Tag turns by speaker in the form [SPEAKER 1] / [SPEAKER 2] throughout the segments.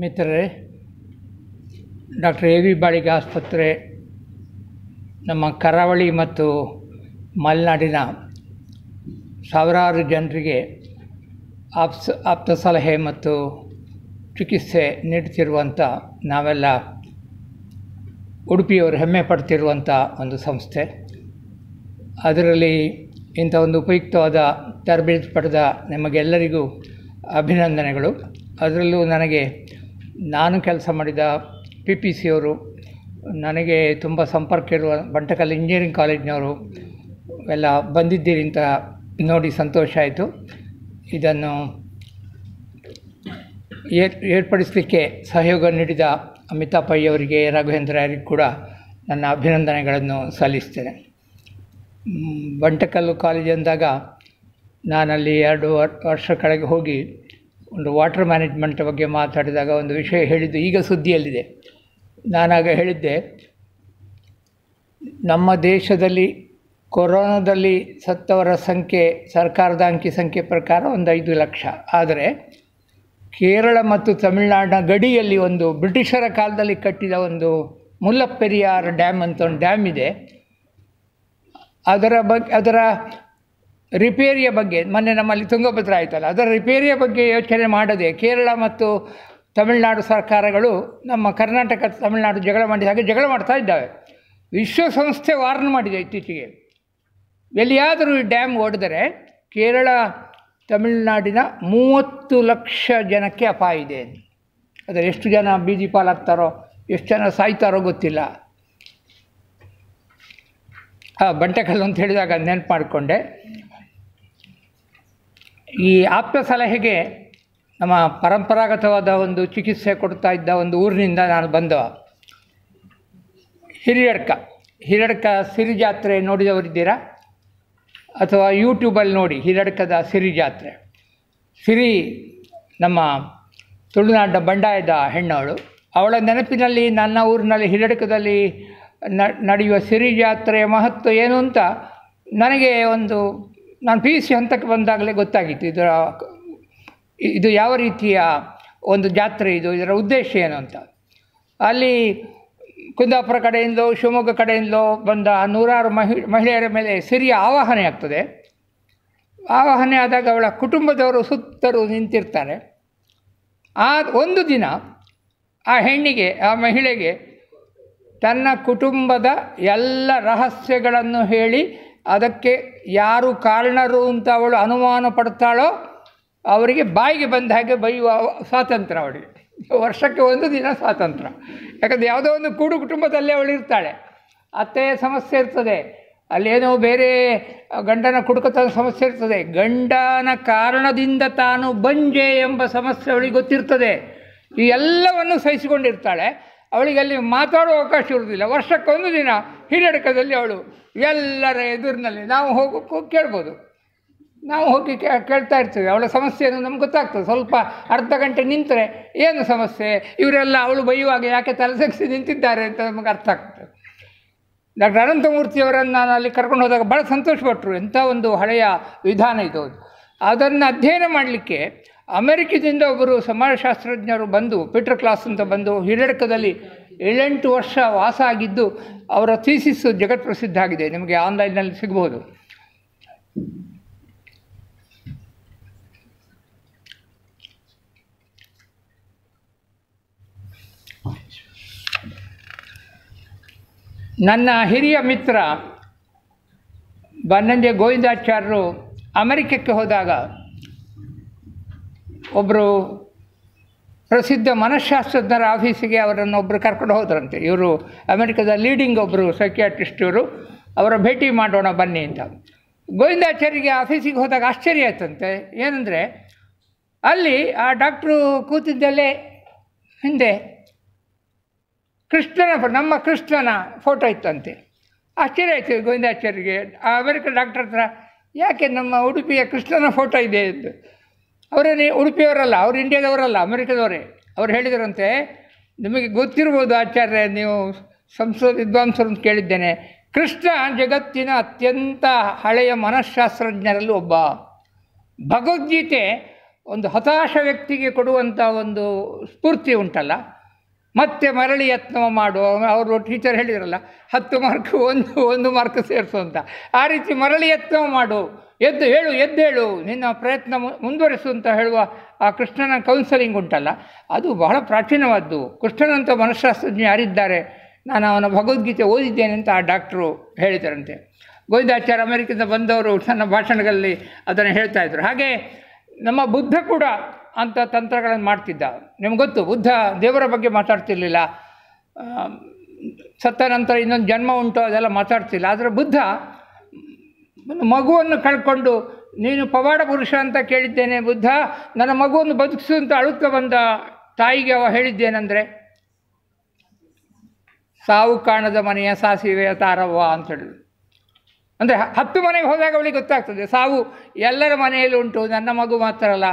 [SPEAKER 1] ಮಿತ್ರರೇ, doctor A V Baliga ಆಸ್ಪತ್ರೆ ನಮ್ಮ ಕರಾವಳಿ ಮತ್ತು ಮಲೆನಾಡಿನ ಸಾವಿರಾರು ಜನರಿಗೆ ಆಪ್ತ ಸಲಹೆ ಮತ್ತು ಚಿಕಿತ್ಸೆ ನೀಡುತ್ತಿರುವಂಥ ನಾವೆಲ್ಲ ಉಡುಪಿಯವರು ಹೆಮ್ಮೆ ಪಡ್ತಿರುವಂಥ ಒಂದು ಸಂಸ್ಥೆ. ಅದರಲ್ಲಿ ಇಂಥ ಒಂದು ಉಪಯುಕ್ತವಾದ ತರಬೇತಿ ಪಡೆದ ನಿಮಗೆಲ್ಲರಿಗೂ ಅಭಿನಂದನೆಗಳು. ಅದರಲ್ಲೂ ನಾನು ಕೆಲಸ ಮಾಡಿದ PPC ಅವರು, ನನಗೆ ತುಂಬ ಸಂಪರ್ಕ ಇರುವ ಬಂಟಕಲ್ ಇಂಜಿನಿಯರಿಂಗ್ ಕಾಲೇಜಿನವರು ಎಲ್ಲ ಬಂದಿದ್ದೀರಿ ಅಂತ ನೋಡಿ ಸಂತೋಷ ಆಯಿತು. ಇದನ್ನು ಏರ್ಪಡಿಸಲಿಕ್ಕೆ ಸಹಯೋಗ ನೀಡಿದ ಅಮಿತಾ ಪೈ ಅವರಿಗೆ, ರಾಘವೇಂದ್ರ ಅವರಿಗೆ ಕೂಡ ನನ್ನ ಅಭಿನಂದನೆಗಳನ್ನು ಸಲ್ಲಿಸ್ತೇನೆ. ಬಂಟಕಲ್ಲು ಕಾಲೇಜ್ ಅಂದಾಗ ನಾನಲ್ಲಿ 2 ವರ್ಷ ಕೆಳಗೆ ಹೋಗಿ ಒಂದು ವಾಟರ್ ಮ್ಯಾನೇಜ್ಮೆಂಟ್ ಬಗ್ಗೆ ಮಾತಾಡಿದಾಗ ಒಂದು ವಿಷಯ ಹೇಳಿದ್ದು ಈಗ ಸುದ್ದಿಯಲ್ಲಿದೆ. ನಾನಾಗ ಹೇಳಿದ್ದೆ, ನಮ್ಮ ದೇಶದಲ್ಲಿ ಕೊರೋನಾದಲ್ಲಿ ಸತ್ತವರ ಸಂಖ್ಯೆ ಸರ್ಕಾರದ ಅಂಕಿ ಸಂಖ್ಯೆ ಪ್ರಕಾರ ಒಂದು 5 ಲಕ್ಷ. ಆದರೆ ಕೇರಳ ಮತ್ತು ತಮಿಳುನಾಡಿನ ಗಡಿಯಲ್ಲಿ ಒಂದು ಬ್ರಿಟಿಷರ ಕಾಲದಲ್ಲಿ ಕಟ್ಟಿದ ಒಂದು ಮುಲ್ಲಪೆರಿಯಾರ್ ಡ್ಯಾಮ್ ಅಂತ ಒಂದು ಡ್ಯಾಮ್ ಇದೆ. ಅದರ ರಿಪೇರಿಯ ಬಗ್ಗೆ ಮೊನ್ನೆ ನಮ್ಮಲ್ಲಿ ತುಂಗಭದ್ರಾ ಆಯಿತಲ್ಲ, ಅದರ ರಿಪೇರಿಯ ಬಗ್ಗೆ ಯೋಚನೆ ಮಾಡದೆ ಕೇರಳ ಮತ್ತು ತಮಿಳುನಾಡು ಸರ್ಕಾರಗಳು ನಮ್ಮ ಕರ್ನಾಟಕ ತಮಿಳುನಾಡು ಜಗಳ ಮಾಡ್ತಾ ಇದ್ದಾವೆ. ವಿಶ್ವಸಂಸ್ಥೆ ವಾರ್ನ್ ಮಾಡಿದೆ ಇತ್ತೀಚೆಗೆ, ಎಲ್ಲಿಯಾದರೂ ಈ ಡ್ಯಾಮ್ ಒಡೆದರೆ ಕೇರಳ ತಮಿಳುನಾಡಿನ 30 ಲಕ್ಷ ಜನಕ್ಕೆ ಅಪಾಯ ಇದೆ. ಅದರ ಎಷ್ಟು ಜನ ಬೀದಿ ಪಾಲಾಗ್ತಾರೋ, ಎಷ್ಟು ಜನ ಸಾಯ್ತಾರೋ ಗೊತ್ತಿಲ್ಲ. ಬಂಟಕಲ್ಲು ಅಂತ ಹೇಳಿದಾಗ ನೆನಪು ಮಾಡಿಕೊಂಡೆ. ಈ ಆಪ್ತ ಸಲಹೆಗೆ ನಮ್ಮ ಪರಂಪರಾಗತವಾದ ಒಂದು ಚಿಕಿತ್ಸೆ ಕೊಡ್ತಾ ಇದ್ದ ಒಂದು ಊರಿನಿಂದ ನಾನು ಬಂದವ. ಹಿರಿಯಡ್ಕ ಸಿರಿ ಜಾತ್ರೆ ನೋಡಿದವರಿದ್ದೀರಾ? ಅಥವಾ ಯೂಟ್ಯೂಬಲ್ಲಿ ನೋಡಿ ಹಿರಿಯಡ್ಕದ ಸಿರಿ ಜಾತ್ರೆ. ಸಿರಿ ನಮ್ಮ ತುಳುನಾಡಿನ ಬಂಡಾಯದ ಹೆಣ್ಣವಳು. ಅವಳ ನೆನಪಿನಲ್ಲಿ ನನ್ನ ಊರಿನಲ್ಲಿ ಹಿರಿಯಡ್ಕದಲ್ಲಿ ನಡೆಯುವ ಸಿರಿ ಜಾತ್ರೆಯ ಮಹತ್ವ ಏನು ಅಂತ ನನಗೆ ನಾನು PUC ಹಂತಕ್ಕೆ ಬಂದಾಗಲೇ ಗೊತ್ತಾಗಿತ್ತು. ಇದು ಯಾವ ರೀತಿಯ ಒಂದು ಜಾತ್ರೆ, ಇದರ ಉದ್ದೇಶ ಏನು ಅಂತ. ಅಲ್ಲಿ ಕುಂದಾಪುರ ಕಡೆಯಿಂದಲೋ ಶಿವಮೊಗ್ಗ ಕಡೆಯಿಂದಲೋ ಬಂದ 100 ಮಹಿಳೆಯರ ಮೇಲೆ ಸಿರಿಯ ಆವಾಹನೆ ಆಗ್ತದೆ. ಆವಾಹನೆ ಆದಾಗ ಅವಳ ಕುಟುಂಬದವರು ಸುತ್ತಲೂ ನಿಂತಿರ್ತಾರೆ. ಒಂದು ದಿನ ಆ ಮಹಿಳೆಗೆ ತನ್ನ ಕುಟುಂಬದ ಎಲ್ಲ ರಹಸ್ಯಗಳನ್ನು ಹೇಳಿ ಅದಕ್ಕೆ ಯಾರು ಕಾರಣರು ಅಂತ ಅವಳು ಅನುಮಾನ ಪಡ್ತಾಳೋ ಅವರಿಗೆ ಬಾಯಿಗೆ ಬಂದ ಹಾಗೆ ಬೈಯುವ ಸ್ವಾತಂತ್ರ್ಯ ಅವಳಿಗೆ. ವರ್ಷಕ್ಕೆ 1 ದಿನ ಸ್ವಾತಂತ್ರ್ಯ. ಯಾಕಂದರೆ ಯಾವುದೋ ಒಂದು ಕುಟುಂಬದಲ್ಲೇ ಅವಳು ಇರ್ತಾಳೆ. ಅತ್ತೆಯ ಸಮಸ್ಯೆ ಇರ್ತದೆ, ಅಲ್ಲೇನೋ ಬೇರೆ ಗಂಡನ ಕುಡುಕತನ ಸಮಸ್ಯೆ ಇರ್ತದೆ, ಗಂಡನ ಕಾರಣದಿಂದ ತಾನು ಬಂಜೆ ಎಂಬ ಸಮಸ್ಯೆ ಅವಳಿಗೆ ಗೊತ್ತಿರ್ತದೆ. ಈ ಎಲ್ಲವನ್ನು ಸಹಿಸಿಕೊಂಡಿರ್ತಾಳೆ. ಅವಳಿಗೆ ಅಲ್ಲಿ ಮಾತಾಡೋ ಅವಕಾಶ ಇರೋದಿಲ್ಲ. ವರ್ಷಕ್ಕೆ 1 ದಿನ ಹಿರಿಯಡ್ಕದಲ್ಲಿ ಅವಳು ಎಲ್ಲರ ಎದುರಿನಲ್ಲಿ ನಾವು ಹೋಗೋಕ್ಕೂ ಕೇಳ್ಬೋದು. ನಾವು ಹೋಗಿ ಕೇಳ್ತಾ ಇರ್ತೀವಿ. ಅವಳ ಸಮಸ್ಯೆಯನ್ನು ನಮ್ಗೆ ಗೊತ್ತಾಗ್ತದೆ. ಸ್ವಲ್ಪ ಅರ್ಧ ಗಂಟೆ ನಿಂತರೆ ಏನು ಸಮಸ್ಯೆ, ಇವರೆಲ್ಲ ಅವಳು ಬೈಯುವಾಗ ಯಾಕೆ ತಲೆಸೆಗಿಸಿ ನಿಂತಿದ್ದಾರೆ ಅಂತ ನಮಗೆ ಅರ್ಥ ಆಗ್ತದೆ. ಡಾಕ್ಟರ್ ಅನಂತಮೂರ್ತಿಯವರನ್ನು ನಾನು ಅಲ್ಲಿ ಕರ್ಕೊಂಡು ಹೋದಾಗ ಭಾಳ ಸಂತೋಷಪಟ್ಟರು. ಎಂಥ ಒಂದು ಹಳೆಯ ವಿಧಾನ ಇದು. ಅದನ್ನು ಅಧ್ಯಯನ ಮಾಡಲಿಕ್ಕೆ ಅಮೆರಿಕದಿಂದ ಒಬ್ಬರು ಸಮಾಜಶಾಸ್ತ್ರಜ್ಞರು ಬಂದು, ಪೀಟರ್ ಕ್ಲಾಸ್ ಅಂತ ಬಂದು ಹಿರಿಯಡ್ಕದಲ್ಲಿ 7-8 ವರ್ಷ ವಾಸ ಆಗಿದ್ದು ಅವರ ಥೀಸಿಸ್ ಜಗತ್ಪ್ರಸಿದ್ಧ ಆಗಿದೆ. ನಿಮಗೆ ಆನ್ಲೈನ್ನಲ್ಲಿ ಸಿಗ್ಬೋದು. ನನ್ನ ಹಿರಿಯ ಮಿತ್ರ ಬನ್ನಂಜೆ ಗೋವಿಂದಾಚಾರ್ಯರು ಅಮೆರಿಕಕ್ಕೆ ಹೋದಾಗ ಒಬ್ಬರು ಪ್ರಸಿದ್ಧ ಮನಃಶಾಸ್ತ್ರಜ್ಞರ ಆಫೀಸಿಗೆ ಅವರನ್ನೊಬ್ಬರು ಕರ್ಕೊಂಡು ಹೋದ್ರಂತೆ. ಇವರು ಅಮೆರಿಕದ ಲೀಡಿಂಗ್ ಒಬ್ಬರು ಸೈಕಿಯಾಟ್ರಿಸ್ಟ್ ಇವರು. ಅವರ ಭೇಟಿ ಮಾಡೋಣ ಬನ್ನಿ ಅಂತ. ಗೋವಿಂದಾಚಾರ್ಯರಿಗೆ ಆಫೀಸಿಗೆ ಹೋದಾಗ ಆಶ್ಚರ್ಯ ಆಯ್ತಂತೆ. ಏನಂದರೆ ಅಲ್ಲಿ ಆ ಡಾಕ್ಟ್ರು ಕೂತಿದ್ದಲ್ಲೇ ಹಿಂದೆ ನಮ್ಮ ಕೃಷ್ಣನ ಫೋಟೋ ಇತ್ತಂತೆ. ಆಶ್ಚರ್ಯ ಆಯಿತು ಗೋವಿಂದಾಚಾರ್ಯರಿಗೆ. ಆ ಅಮೆರಿಕ ಡಾಕ್ಟರ್ ಹತ್ರ ಯಾಕೆ ನಮ್ಮ ಉಡುಪಿಯ ಕೃಷ್ಣನ ಫೋಟೋ ಇದೆ ಎಂದು. ಅವರೇನೇ ಉಡುಪಿಯವರಲ್ಲ, ಅವರು ಇಂಡಿಯಾದವರಲ್ಲ, ಅಮೆರಿಕದವರೇ. ಅವ್ರು ಹೇಳಿದರಂತೆ, ನಿಮಗೆ ಗೊತ್ತಿರ್ಬೋದು ಆಚಾರ್ಯ, ನೀವು ಸಂಸ್ಕೃತ ವಿದ್ವಾಂಸರು ಅಂತ ಕೇಳಿದ್ದೇನೆ, ಕೃಷ್ಣ ಜಗತ್ತಿನ ಅತ್ಯಂತ ಹಳೆಯ ಮನಃಶಾಸ್ತ್ರಜ್ಞರಲ್ಲಿ ಒಬ್ಬ. ಭಗವದ್ಗೀತೆ ಒಂದು ಹತಾಶ ವ್ಯಕ್ತಿಗೆ ಕೊಡುವಂಥ ಒಂದು ಸ್ಫೂರ್ತಿ ಉಂಟಲ್ಲ, ಮತ್ತೆ ಮರಳಿ ಯತ್ನ ಮಾಡು. ಅವರು ಟೀಚರ್ ಹೇಳಿದ್ರಲ್ಲ 10 ಮಾರ್ಕ್ ಒಂದು ಮಾರ್ಕ್ ಸೇರಿಸು ಅಂತ. ಆ ರೀತಿ ಮರಳಿ ಯತ್ನ ಮಾಡು, ಎದ್ದೇಳು, ನಿನ್ನ ಪ್ರಯತ್ನ ಮುಂದುವರಿಸು ಅಂತ ಹೇಳುವ ಆ ಕೃಷ್ಣನ ಕೌನ್ಸಲಿಂಗ್ ಉಂಟಲ್ಲ, ಅದು ಬಹಳ ಪ್ರಾಚೀನವಾದ್ದು. ಕೃಷ್ಣನಂಥ ಮನಃಶಾಸ್ತ್ರಜ್ಞ ಯಾರಿದ್ದಾರೆ? ನಾನು ಅವನ ಭಗವದ್ಗೀತೆ ಓದಿದ್ದೇನೆ ಅಂತ ಆ ಡಾಕ್ಟ್ರು ಹೇಳಿದರಂತೆ. ಗೋವಿಂದಾಚಾರ್ಯ ಅಮೆರಿಕದಿಂದ ಬಂದವರು ತನ್ನ ಭಾಷಣಗಳಲ್ಲಿ ಅದನ್ನು ಹೇಳ್ತಾಯಿದ್ರು. ಹಾಗೆ ನಮ್ಮ ಬುದ್ಧ ಕೂಡ ಅಂಥ ತಂತ್ರಗಳನ್ನು ಮಾಡ್ತಿದ್ದ. ನಿಮ್ಗೆ ಗೊತ್ತು, ಬುದ್ಧ ದೇವರ ಬಗ್ಗೆ ಮಾತಾಡ್ತಿರ್ಲಿಲ್ಲ, ಸತ್ತ ನಂತರ ಇನ್ನೊಂದು ಜನ್ಮ ಉಂಟು ಅದೆಲ್ಲ ಮಾತಾಡ್ತಿಲ್ಲ. ಆದರೆ ಬುದ್ಧ ಒಂದು ಮಗುವನ್ನು ಕಳ್ಕೊಂಡು, ನೀನು ಪವಾಡ ಪುರುಷ ಅಂತ ಕೇಳಿದ್ದೇನೆ ಬುದ್ಧ, ನನ್ನ ಮಗುವನ್ನು ಬದುಕಿಸು ಅಂತ ಅಳುತ್ತಾ ಬಂದ ತಾಯಿಗೆ ಅವ ಹೇಳಿದ್ದೇನೆಂದರೆ, ಸಾವು ಕಾಣದ ಮನೆಯ ಸಾಸಿವೆಯ ತಾರವ್ವ ಅಂತೇಳಿ. ಅಂದರೆ 10 ಮನೆಗೆ ಹೋದಾಗ ಅವಳಿಗೆ ಗೊತ್ತಾಗ್ತದೆ ಸಾವು ಎಲ್ಲರ ಮನೆಯಲ್ಲಿ ಉಂಟು, ನನ್ನ ಮಗು ಮಾತ್ರ ಅಲ್ಲ,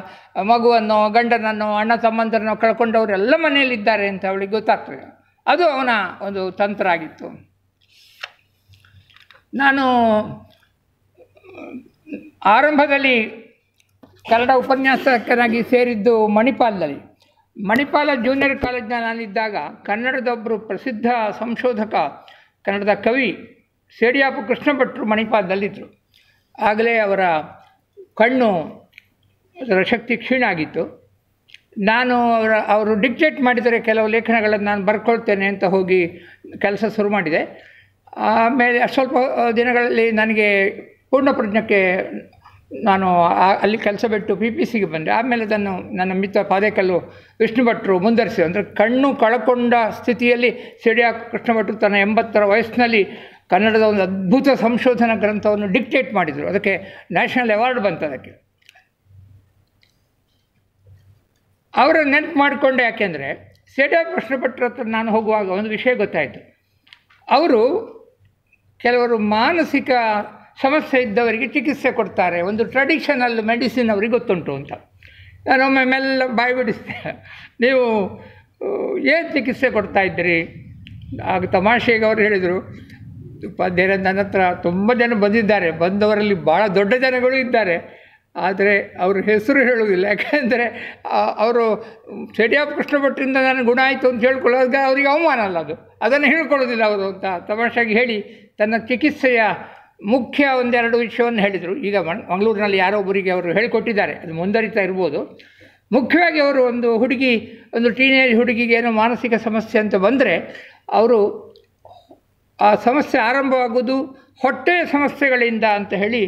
[SPEAKER 1] ಮಗುವನ್ನು, ಗಂಡನನ್ನು, ಅಣ್ಣ ತಮ್ಮಂದರನ್ನು ಕಳ್ಕೊಂಡವರೆಲ್ಲ ಮನೆಯಲ್ಲಿದ್ದಾರೆ ಅಂತ ಅವಳಿಗೆ ಗೊತ್ತಾಗ್ತದೆ. ಅದು ಅವನ ಒಂದು ತಂತ್ರ ಆಗಿತ್ತು. ನಾನು ಆರಂಭದಲ್ಲಿ ಕನ್ನಡ ಉಪನ್ಯಾಸಕನಾಗಿ ಸೇರಿದ್ದು ಮಣಿಪಾಲದಲ್ಲಿ. ಮಣಿಪಾಲ ಜೂನಿಯರ್ ಕಾಲೇಜ್ನ ನಾನಿದ್ದಾಗ ಕನ್ನಡದೊಬ್ಬರು ಪ್ರಸಿದ್ಧ ಸಂಶೋಧಕ, ಕನ್ನಡದ ಕವಿ ಸೇಡಿಯಾಪು ಕೃಷ್ಣ ಭಟ್ರು ಮಣಿಪಾಲದಲ್ಲಿದ್ದರು. ಆಗಲೇ ಅವರ ಕಣ್ಣು, ಅದರ ಶಕ್ತಿ ಕ್ಷೀಣ ಆಗಿತ್ತು. ನಾನು ಅವರು ಡಿಕ್ಟೇಟ್ ಮಾಡಿದರೆ ಕೆಲವು ಲೇಖನಗಳನ್ನು ನಾನು ಬರ್ಕೊಳ್ತೇನೆ ಅಂತ ಹೋಗಿ ಕೆಲಸ ಶುರು ಮಾಡಿದೆ. ಆಮೇಲೆ ಸ್ವಲ್ಪ ದಿನಗಳಲ್ಲಿ ನನಗೆ ಪೂರ್ಣ ಪ್ರಜ್ಞಕ್ಕೆ ನಾನು ಅಲ್ಲಿ ಕೆಲಸ ಬಿಟ್ಟು PPCಗೆ ಬಂದೆ. ಆಮೇಲೆ ಅದನ್ನು ನನ್ನ ಮಿತ್ರ ಪಾದೇಕಲ್ಲು ವಿಷ್ಣು ಭಟ್ರು ಮುಂದುವರಿಸಿದರು. ಅಂದರೆ ಕಣ್ಣು ಕಳಕೊಂಡ ಸ್ಥಿತಿಯಲ್ಲಿ ಸೇಡಿಯಾಪು ಕೃಷ್ಣ ಭಟ್ರು ತನ್ನ 80ರ ವಯಸ್ಸಿನಲ್ಲಿ ಕನ್ನಡದ ಒಂದು ಅದ್ಭುತ ಸಂಶೋಧನಾ ಗ್ರಂಥವನ್ನು ಡಿಕ್ಟೇಟ್ ಮಾಡಿದರು. ಅದಕ್ಕೆ ನ್ಯಾಷನಲ್ ಅವಾರ್ಡ್ ಬಂತು. ಅದಕ್ಕೆ ಅವರ ನೆನಪು ಮಾಡಿಕೊಂಡೆ. ಯಾಕೆಂದರೆ ಸೇಡಿಯಾಪು ಕೃಷ್ಣ ಭಟ್ರ ಹತ್ರ ನಾನು ಹೋಗುವಾಗ ಒಂದು ವಿಷಯ ಗೊತ್ತಾಯಿತು. ಅವರು ಕೆಲವರು ಮಾನಸಿಕ ಸಮಸ್ಯೆ ಇದ್ದವರಿಗೆ ಚಿಕಿತ್ಸೆ ಕೊಡ್ತಾರೆ, ಒಂದು ಟ್ರೆಡಿಷನಲ್ ಮೆಡಿಸಿನ್ ಅವ್ರಿಗೆ ಗೊತ್ತುಂಟು ಅಂತ. ನಾನೊಮ್ಮೆ ಮೆಲ್ಲ ಬಾಯಿ ಬಿಡಿಸಿದೆ, ನೀವು ಏನು ಚಿಕಿತ್ಸೆ ಕೊಡ್ತಾಯಿದ್ದೀರಿ? ಆಗ ತಮಾಷೆಗೆ ಅವರು ಹೇಳಿದರು, ಉಪಾಧ್ಯಾಯರ ನನ್ನ ಹತ್ರ ತುಂಬ ಜನ ಬಂದಿದ್ದಾರೆ, ಬಂದವರಲ್ಲಿ ಭಾಳ ದೊಡ್ಡ ಜನಗಳು ಇದ್ದಾರೆ, ಆದರೆ ಅವರು ಹೆಸರು ಹೇಳುವುದಿಲ್ಲ. ಯಾಕೆಂದರೆ ಅವರು ಸೇಡಿಯಾಪು ಕೃಷ್ಣ ಭಟ್ರಿಂದ ನನಗೆ ಗುಣ ಆಯಿತು ಅಂತ ಹೇಳ್ಕೊಳ್ಳೋದಾಗ ಅವರಿಗೆ ಅವಮಾನ ಅಲ್ಲ, ಅದನ್ನು ಹೇಳ್ಕೊಳ್ಳೋದಿಲ್ಲ ಅವರು ಅಂತ ತಮಾಷೆಯಾಗಿ ಹೇಳಿ ತನ್ನ ಚಿಕಿತ್ಸೆಯ ಮುಖ್ಯ 1-2 ವಿಷಯವನ್ನು ಹೇಳಿದರು. ಈಗ ಮಂಗಳೂರಿನಲ್ಲಿ ಯಾರೋ ಒಬ್ಬರಿಗೆ ಅವರು ಹೇಳಿಕೊಟ್ಟಿದ್ದಾರೆ, ಅದು ಮುಂದುವರಿತಾ ಇರ್ಬೋದು. ಮುಖ್ಯವಾಗಿ ಅವರು ಒಂದು ಟೀನೇಜ್ ಹುಡುಗಿಗೆ ಏನೋ ಮಾನಸಿಕ ಸಮಸ್ಯೆ ಅಂತ ಬಂದರೆ, ಅವರು ಆ ಸಮಸ್ಯೆ ಆರಂಭವಾಗುವುದು ಹೊಟ್ಟೆಯ ಸಮಸ್ಯೆಗಳಿಂದ ಅಂತ ಹೇಳಿ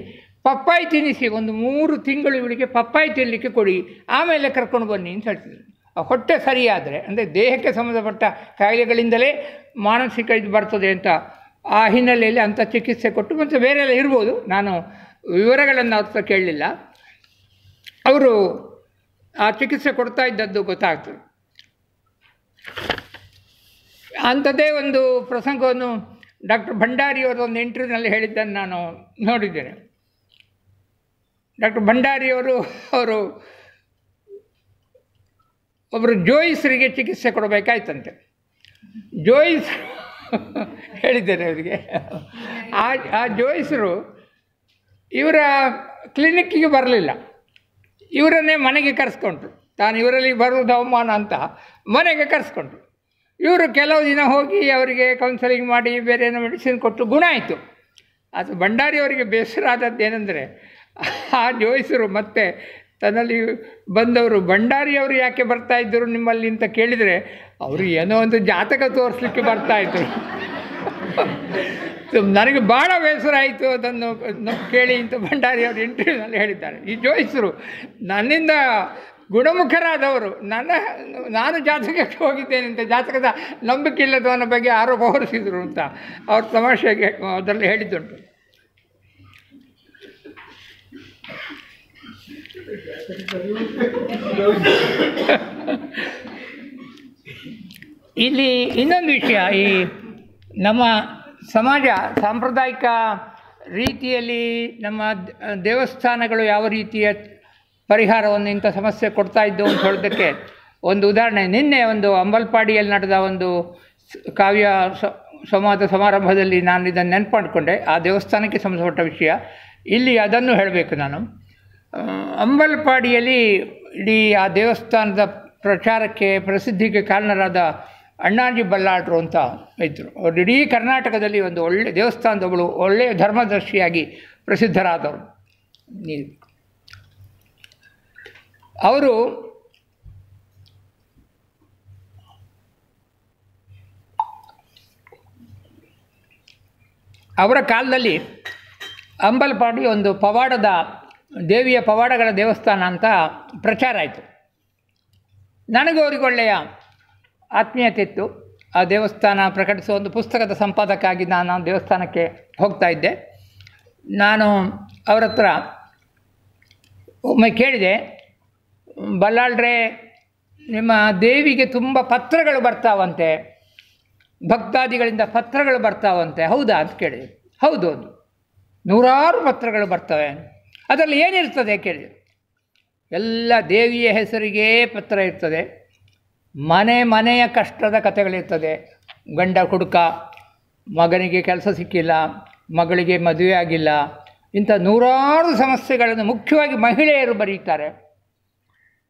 [SPEAKER 1] ಪಪ್ಪಾಯಿ ತಿನ್ನಿಸಿ 3 ತಿಂಗಳು ಇವಳಿಗೆ ಪಪ್ಪಾಯಿ ತಿನ್ನಲಿಕ್ಕೆ ಕೊಡಿ, ಆಮೇಲೆ ಕರ್ಕೊಂಡು ಬನ್ನಿ ಅಂತ ಹೇಳ್ತಿದ್ರು. ಆ ಹೊಟ್ಟೆ ಸರಿಯಾದರೆ, ಅಂದರೆ ದೇಹಕ್ಕೆ ಸಂಬಂಧಪಟ್ಟ ಕಾಯಿಲೆಗಳಿಂದಲೇ ಮಾನಸಿಕ ಇದು ಬರ್ತದೆ ಅಂತ ಆ ಹಿನ್ನೆಲೆಯಲ್ಲಿ ಅಂಥ ಚಿಕಿತ್ಸೆ ಕೊಟ್ಟು, ಮತ್ತು ಬೇರೆ ಎಲ್ಲ ಇರ್ಬೋದು, ನಾನು ವಿವರಗಳನ್ನು ಅವ್ರ ಕೇಳಲಿಲ್ಲ. ಅವರು ಆ ಚಿಕಿತ್ಸೆ ಕೊಡ್ತಾ ಇದ್ದದ್ದು ಗೊತ್ತಾಗ್ತದೆ. ಅಂಥದ್ದೇ ಒಂದು ಪ್ರಸಂಗವನ್ನು ಡಾಕ್ಟರ್ ಭಂಡಾರಿಯವರು ಒಂದು ಇಂಟರ್ವ್ಯೂನಲ್ಲಿ ಹೇಳಿದ್ದನ್ನು ನಾನು ನೋಡಿದ್ದೇನೆ. ಡಾಕ್ಟರ್ ಭಂಡಾರಿಯವರು ಒಬ್ಬರು ಜೋಯಿಸರಿಗೆ ಚಿಕಿತ್ಸೆ ಕೊಡಬೇಕಾಯ್ತಂತೆ. ಜೋಯಿಸ್ ಹೇಳಿದ್ದೇನೆ ಅವರಿಗೆ. ಆ ಜೋಯಿಸರು ಇವರ ಕ್ಲಿನಿಕ್ಕಿಗೆ ಬರಲಿಲ್ಲ, ಇವರನ್ನೇ ಮನೆಗೆ ಕರೆಸ್ಕೊಂಡ್ರು. ತಾನು ಇವರಲ್ಲಿ ಬರುವುದು ಅವಮಾನ ಅಂತ ಮನೆಗೆ ಕರೆಸ್ಕೊಂಡ್ರು. ಇವರು ಕೆಲವು ದಿನ ಹೋಗಿ ಅವರಿಗೆ ಕೌನ್ಸಲಿಂಗ್ ಮಾಡಿ ಬೇರೆ ಏನೋ ಮೆಡಿಸಿನ್ ಕೊಟ್ಟು ಗುಣ ಆಯಿತು. ಅದು ಭಂಡಾರಿಯವರಿಗೆ ಬೇಸರ ಆದದ್ದೇನೆಂದರೆ, ಆ ಜೋಯಿಸರು ಮತ್ತೆ ತನ್ನಲ್ಲಿ ಬಂದವರು ಭಂಡಾರಿಯವರು ಯಾಕೆ ಬರ್ತಾಯಿದ್ದರು ನಿಮ್ಮಲ್ಲಿ ಅಂತ ಕೇಳಿದರೆ, ಅವರು ಏನೋ ಒಂದು ಜಾತಕ ತೋರಿಸ್ಲಿಕ್ಕೆ ಬರ್ತಾಯಿದ್ರು. ನನಗೆ ಭಾಳ ಬೇಸರ ಆಯಿತು ಅದನ್ನು ಕೇಳಿ ಅಂತ ಭಂಡಾರಿಯವರು ಇಂಟರ್ವ್ಯೂನಲ್ಲಿ ಹೇಳಿದ್ದಾರೆ. ಈ ಜೋಯಿಸರು ನನ್ನಿಂದ ಗುಣಮುಖರಾದವರು, ನಾನು ಜಾತಕಕ್ಕೆ ಹೋಗಿದ್ದೇನೆ ಅಂತ ಜಾತಕದ ನಂಬಿಕೆ ಇಲ್ಲದವನ ಬಗ್ಗೆ ಆರೋಪ ಹೊರಿಸಿದರು ಅಂತ ಅವ್ರು ತಮಾಷೆಗೆ ಅದರಲ್ಲಿ ಹೇಳಿದ್ದುಂಟು. ಇಲ್ಲಿ ಇನ್ನೊಂದು ವಿಷಯ, ಈ ನಮ್ಮ ಸಮಾಜ ಸಾಂಪ್ರದಾಯಿಕ ರೀತಿಯಲ್ಲಿ ನಮ್ಮ ದೇವಸ್ಥಾನಗಳು ಯಾವ ರೀತಿಯ ಪರಿಹಾರವನ್ನು ಇಂಥ ಸಮಸ್ಯೆ ಕೊಡ್ತಾ ಇದ್ದವು ಅಂತ ಹೇಳೋದಕ್ಕೆ ಒಂದು ಉದಾಹರಣೆ. ನಿನ್ನೆ ಒಂದು ಅಂಬಲ್ಪಾಡಿಯಲ್ಲಿ ನಡೆದ ಒಂದು ಕಾವ್ಯ ಸಂವಾದ ಸಮಾರಂಭದಲ್ಲಿ ನಾನು ಇದನ್ನು ನೆನಪು ಮಾಡಿಕೊಂಡೆ. ಆ ದೇವಸ್ಥಾನಕ್ಕೆ ಸಂಬಂಧಪಟ್ಟ ವಿಷಯ ಇಲ್ಲಿ ಅದನ್ನು ಹೇಳಬೇಕು ನಾನು. ಅಂಬಲ್ಪಾಡಿಯಲ್ಲಿ ಇಡೀ ಆ ದೇವಸ್ಥಾನದ ಪ್ರಚಾರಕ್ಕೆ ಪ್ರಸಿದ್ಧಿಗೆ ಕಾರಣರಾದ ಅಣ್ಣಾಜಿ ಬಲ್ಲಾಳರು ಅಂತ ಇದ್ದರು. ಅವರು ಇಡೀ ಕರ್ನಾಟಕದಲ್ಲಿ ಒಂದು ಒಳ್ಳೆಯ ದೇವಸ್ಥಾನದೊಬ್ಬಳು ಒಳ್ಳೆಯ ಧರ್ಮದರ್ಶಿಯಾಗಿ ಪ್ರಸಿದ್ಧರಾದವರು. ಅವರು ಅವರ ಕಾಲದಲ್ಲಿ ಅಂಬಲಪಾಡಿ ಒಂದು ಪವಾಡದ ದೇವಿಯ ಪವಾಡಗಳ ದೇವಸ್ಥಾನ ಅಂತ ಪ್ರಚಾರ ಆಯಿತು. ನನಗೂ ಅವರಿಗೆ ಒಳ್ಳೆಯ ಆತ್ಮೀಯತೆ ಇತ್ತು. ಆ ದೇವಸ್ಥಾನ ಪ್ರಕಟಿಸುವ ಒಂದು ಪುಸ್ತಕದ ಸಂಪಾದಕ ನಾನು ಆ ದೇವಸ್ಥಾನಕ್ಕೆ ಹೋಗ್ತಾ ಇದ್ದೆ. ನಾನು ಅವರ ಹತ್ರ ಒಮ್ಮೆ ಕೇಳಿದೆ, ಬಲ್ಲಾಳ್ರೆ ನಿಮ್ಮ ದೇವಿಗೆ ತುಂಬ ಪತ್ರಗಳು ಬರ್ತಾವಂತೆ, ಭಕ್ತಾದಿಗಳಿಂದ ಪತ್ರಗಳು ಬರ್ತಾವಂತೆ, ಹೌದಾ ಅಂತ ಕೇಳಿದೆ. ಹೌದು, ಹೌದು, ನೂರಾರು ಪತ್ರಗಳು ಬರ್ತವೆ. ಅದರಲ್ಲಿ ಏನಿರ್ತದೆ ಕೇಳಿದೆ. ಎಲ್ಲ ದೇವಿಯ ಹೆಸರಿಗೆ ಪತ್ರ ಇರ್ತದೆ, ಮನೆಯ ಕಷ್ಟದ ಕಥೆಗಳಿರ್ತದೆ. ಗಂಡ ಕುಡುಕ, ಮಗನಿಗೆ ಕೆಲಸ ಸಿಕ್ಕಿಲ್ಲ, ಮಗಳಿಗೆ ಮದುವೆ ಆಗಿಲ್ಲ, ಇಂಥ ನೂರಾರು ಸಮಸ್ಯೆಗಳನ್ನು ಮುಖ್ಯವಾಗಿ ಮಹಿಳೆಯರು ಬರೀತಾರೆ.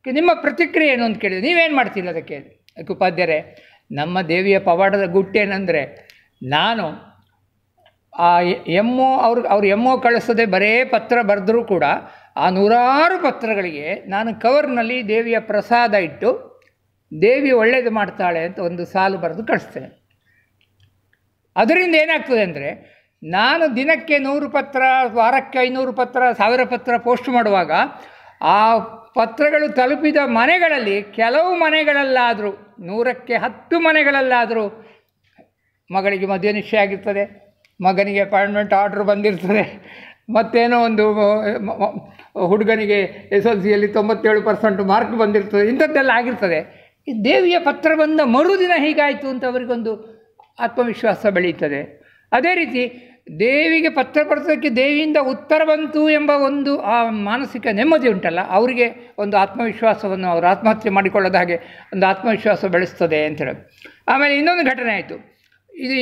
[SPEAKER 1] ನಿಮ್ಮ ಪ್ರತಿಕ್ರಿಯೆ ಏನು ಅಂತ ಕೇಳಿದೆ. ನೀವೇನು ಮಾಡ್ತೀರಿ ಅದಕ್ಕೆ? ಅದಕ್ಕೆ ಉಪಾಧ್ಯಾಯರೇ, ನಮ್ಮ ದೇವಿಯ ಪವಾಡದ ಗುಟ್ಟೇನೆಂದರೆ, ನಾನು ಆ ಅವ್ರು ಎಮ್ಮೋ ಕಳಿಸದೆ ಬರೇ ಪತ್ರ ಬರೆದರೂ ಕೂಡ ಆ ನೂರಾರು ಪತ್ರಗಳಿಗೆ ನಾನು ಕವರ್ನಲ್ಲಿ ದೇವಿಯ ಪ್ರಸಾದ ಇಟ್ಟು ದೇವಿ ಒಳ್ಳೆಯದು ಮಾಡ್ತಾಳೆ ಅಂತ ಒಂದು ಸಾಲು ಬರೆದು ಕಳಿಸ್ತೇನೆ. ಅದರಿಂದ ಏನಾಗ್ತದೆ ಅಂದರೆ, ನಾನು ದಿನಕ್ಕೆ 100 ಪತ್ರ, ವಾರಕ್ಕೆ 500 ಪತ್ರ, 1000 ಪತ್ರ ಪೋಸ್ಟ್ ಮಾಡುವಾಗ ಆ ಪತ್ರಗಳು ತಲುಪಿದ ಮನೆಗಳಲ್ಲಿ ಕೆಲವು ಮನೆಗಳಲ್ಲಾದರೂ 100ಕ್ಕೆ 10 ಮನೆಗಳಲ್ಲಾದರೂ ಮಗಳಿಗೆ ಮದುವೆ ನಿಶ್ಚಯ ಆಗಿರ್ತದೆ, ಮಗನಿಗೆ ಅಪಾಯಿಂಟ್ಮೆಂಟ್ ಆರ್ಡ್ರ್ ಬಂದಿರ್ತದೆ, ಮತ್ತೇನೋ ಒಂದು ಹುಡುಗನಿಗೆ SLCಯಲ್ಲಿ 97% ಮಾರ್ಕ್ ಬಂದಿರ್ತದೆ, ಇಂಥದ್ದೆಲ್ಲ ಆಗಿರ್ತದೆ. ಈ ದೇವಿಯ ಪತ್ರ ಬಂದ ಮರುದಿನ ಹೀಗಾಯಿತು ಅಂತ ಅವರಿಗೊಂದು ಆತ್ಮವಿಶ್ವಾಸ ಬೆಳೀತದೆ. ಅದೇ ರೀತಿ ದೇವಿಗೆ ಪತ್ರ ಬರೆಸೋಕ್ಕೆ ದೇವಿಯಿಂದ ಉತ್ತರ ಬಂತು ಎಂಬ ಒಂದು ಆ ಮಾನಸಿಕ ನೆಮ್ಮದಿ ಉಂಟಲ್ಲ, ಅವರಿಗೆ ಒಂದು ಆತ್ಮವಿಶ್ವಾಸವನ್ನು, ಅವರು ಆತ್ಮಹತ್ಯೆ ಮಾಡಿಕೊಳ್ಳೋದ ಹಾಗೆ ಒಂದು ಆತ್ಮವಿಶ್ವಾಸ ಬೆಳೆಸ್ತದೆ ಅಂತೇಳಿ. ಆಮೇಲೆ ಇನ್ನೊಂದು ಘಟನೆ ಆಯಿತು.